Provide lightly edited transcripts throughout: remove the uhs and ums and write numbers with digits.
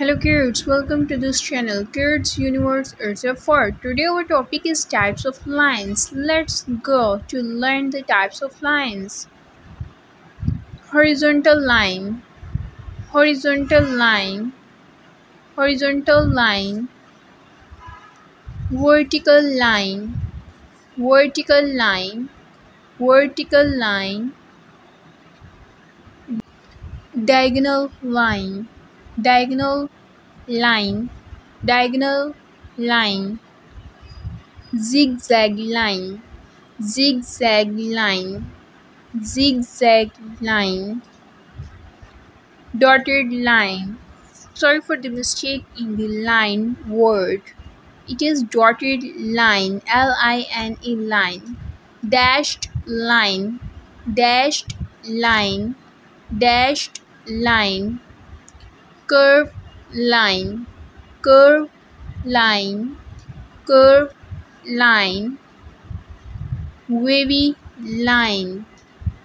Hello kids, welcome to this channel Kids Universe Earth of 4. Today our topic is types of lines. Let's go to learn the types of lines. Horizontal line, horizontal line, horizontal line, vertical line, vertical line, vertical line, diagonal line, diagonal line, diagonal line, zigzag line, zigzag line, zigzag line, dotted line. Sorry for the mistake in the line word. It is dotted line, L-I-N-E line, dashed line, dashed line, dashed line, curved line, curved line, curved line, wavy line,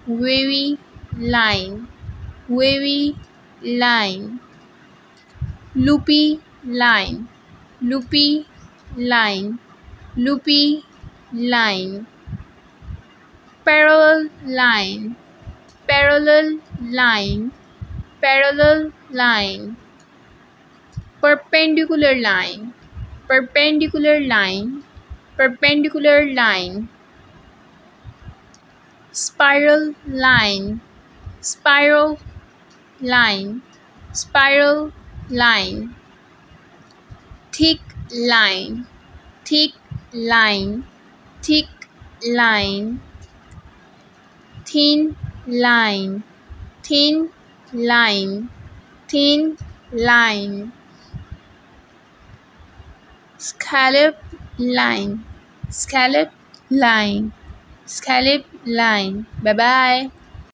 wavy line, wavy line, loopy line, loopy line, loopy line, parallel line, parallel line, parallel line, perpendicular line, perpendicular line, perpendicular line, spiral line, spiral line, spiral line, thick line, thick line, thick line, thin line, thin line, thin line, scallop line, scallop line, scallop line. Bye bye.